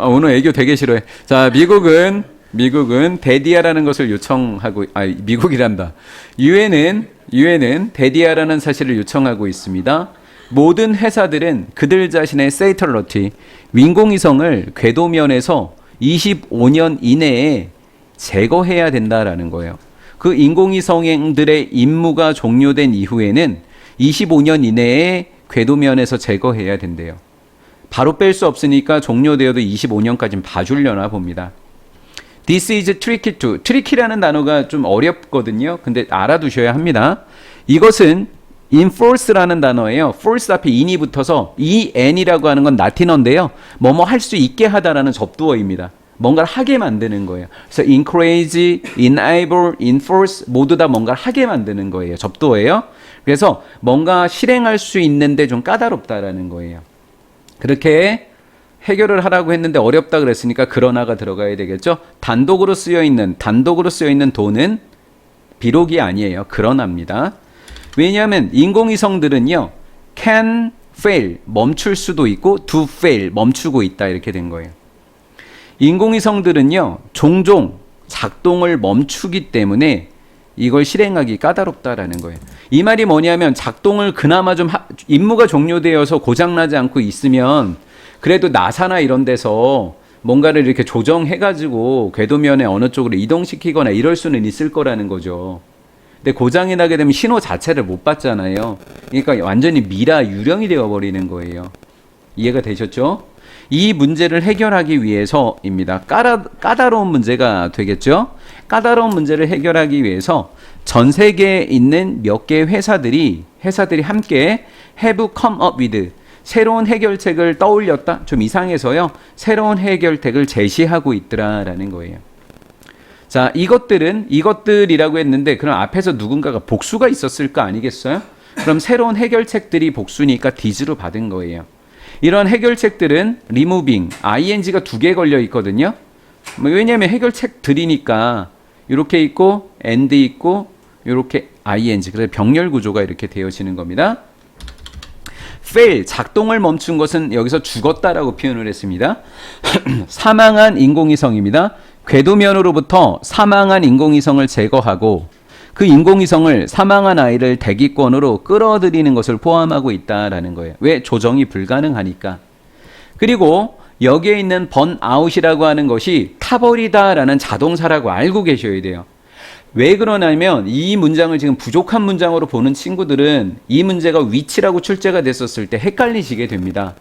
오늘 애교 되게 싫어해. 자, 미국은 대디아라는 것을 요청하고, 미국이란다. 유엔은 대디아라는 사실을 요청하고 있습니다. 모든 회사들은 그들 자신의 세이털러티, 인공위성을 궤도면에서 25년 이내에 제거해야 된다라는 거예요. 그 인공위성들의 임무가 종료된 이후에는 25년 이내에 궤도면에서 제거해야 된대요. 바로 뺄 수 없으니까 종료되어도 25년까지는 봐주려나 봅니다. This is tricky too. tricky라는 단어가 좀 어렵거든요. 근데 알아두셔야 합니다. 이것은 enforce라는 단어예요. force 앞에 in이 붙어서 en이라고 하는 건 라틴어인데요. 뭐뭐 할 수 있게 하다라는 접두어입니다. 뭔가를 하게 만드는 거예요. 그래서 encourage, enable, enforce 모두 다 뭔가를 하게 만드는 거예요. 접두어예요. 그래서 뭔가 실행할 수 있는데 좀 까다롭다라는 거예요. 그렇게 해결을 하라고 했는데 어렵다 그랬으니까 그러나가 들어가야 되겠죠. 단독으로 쓰여 있는 돈은 비록이 아니에요. 그러나입니다. 왜냐하면 인공위성들은요, can fail, 멈출 수도 있고 do fail, 멈추고 있다 이렇게 된 거예요. 인공위성들은요, 종종 작동을 멈추기 때문에 이걸 실행하기 까다롭다라는 거예요. 이 말이 뭐냐면 작동을 그나마 좀 임무가 종료되어서 고장나지 않고 있으면 그래도 나사나 이런 데서 뭔가를 이렇게 조정해가지고 궤도면에 어느 쪽으로 이동시키거나 이럴 수는 있을 거라는 거죠. 근데 고장이 나게 되면 신호 자체를 못 받잖아요. 그러니까 완전히 미라 유령이 되어버리는 거예요. 이해가 되셨죠? 이 문제를 해결하기 위해서입니다. 까다로운 문제가 되겠죠? 까다로운 문제를 해결하기 위해서 전 세계에 있는 몇 개의 회사들이 함께 have come up with 새로운 해결책을 떠올렸다? 좀 이상해서요. 새로운 해결책을 제시하고 있더라라는 거예요. 자, 이것들이라고 했는데 그럼 앞에서 누군가가 복수가 있었을 거 아니겠어요? 그럼 새로운 해결책들이 복수니까 디즈로 받은 거예요. 이런 해결책들은 removing, ing가 2개 걸려 있거든요. 왜냐하면 해결책들이니까 이렇게 있고 and 있고 이렇게 ing, 그래서 병렬 구조가 이렇게 되어지는 겁니다. fail, 작동을 멈춘 것은 여기서 죽었다라고 표현을 했습니다. 사망한 인공위성입니다. 궤도면으로부터 사망한 인공위성을 제거하고 그 인공위성을 사망한 아이를 대기권으로 끌어들이는 것을 포함하고 있다라는 거예요. 왜? 조정이 불가능하니까. 그리고 여기에 있는 번아웃이라고 하는 것이 타버리다라는 자동사라고 알고 계셔야 돼요. 왜 그러냐면 이 문장을 지금 부족한 문장으로 보는 친구들은 이 문제가 위치라고 출제가 됐었을 때 헷갈리시게 됩니다.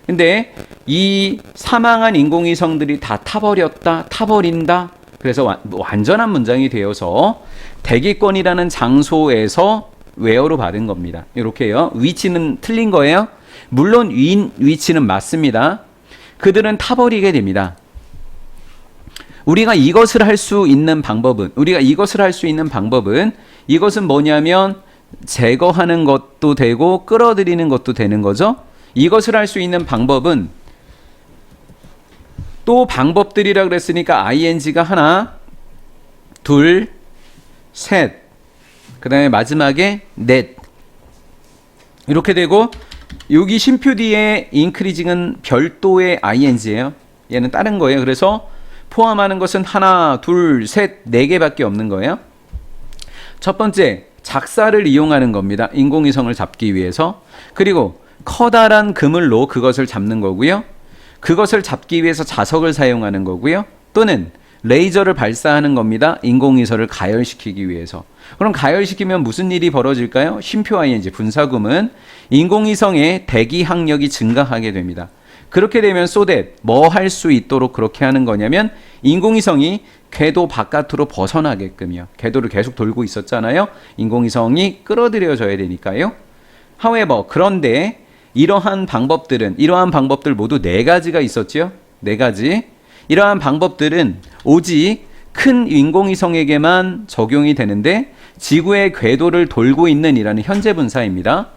근데 이 사망한 인공위성들이 다 타버렸다, 타버린다. 그래서 완전한 문장이 되어서 대기권이라는 장소에서 웨어로 받은 겁니다. 이렇게요. 위치는 틀린 거예요. 물론 위치는 맞습니다. 그들은 타버리게 됩니다. 우리가 이것을 할 수 있는 방법은 이것은 뭐냐면 제거하는 것도 되고 끌어들이는 것도 되는 거죠. 이것을 할 수 있는 방법은 또 방법들이라 그랬으니까 ing가 하나, 둘, 셋, 그 다음에 마지막에 넷 이렇게 되고 여기 쉼표 뒤에 increasing은 별도의 ing예요. 얘는 다른 거예요. 그래서 포함하는 것은 하나, 둘, 셋, 네 개밖에 없는 거예요. 첫 번째, 작사를 이용하는 겁니다. 인공위성을 잡기 위해서. 그리고 커다란 그물로 그것을 잡는 거고요. 그것을 잡기 위해서 자석을 사용하는 거고요. 또는 레이저를 발사하는 겁니다. 인공위성을 가열시키기 위해서. 그럼 가열시키면 무슨 일이 벌어질까요? 쉼표 ing, 분사구문. 인공위성의 대기 항력이 증가하게 됩니다. 그렇게 되면 so that 뭐 할 수 있도록 그렇게 하는 거냐면 인공위성이 궤도 바깥으로 벗어나게끔요. 궤도를 계속 돌고 있었잖아요. 인공위성이 끌어들여져야 되니까요. however, 그런데 이러한 방법들 모두 4가지가 있었죠. 4가지. 이러한 방법들은 오직 큰 인공위성에게만 적용이 되는데 지구의 궤도를 돌고 있는 이라는 현재 분사입니다.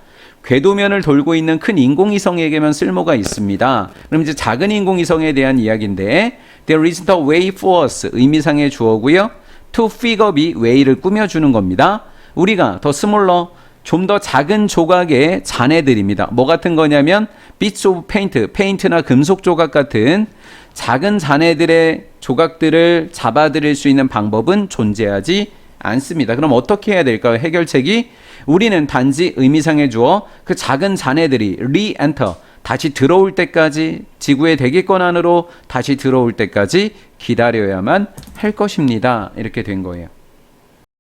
궤도면을 돌고 있는 큰 인공위성에게만 쓸모가 있습니다. 그럼 이제 작은 인공위성에 대한 이야기인데 There isn't a way for us 의미상의 주어고요. To figure way를 꾸며주는 겁니다. 우리가 더 smaller 좀 더 작은 조각의 잔해들입니다. 뭐 같은 거냐면 bits of paint, 페인트나 금속 조각 같은 작은 잔해들의 조각들을 잡아들일 수 있는 방법은 존재하지 않습니다. 그럼 어떻게 해야 될까요? 해결책이 우리는 단지 의미상의 주어 그 작은 잔해들이 re-enter, 다시 들어올 때까지, 지구의 대기권 안으로 다시 들어올 때까지 기다려야만 할 것입니다. 이렇게 된 거예요.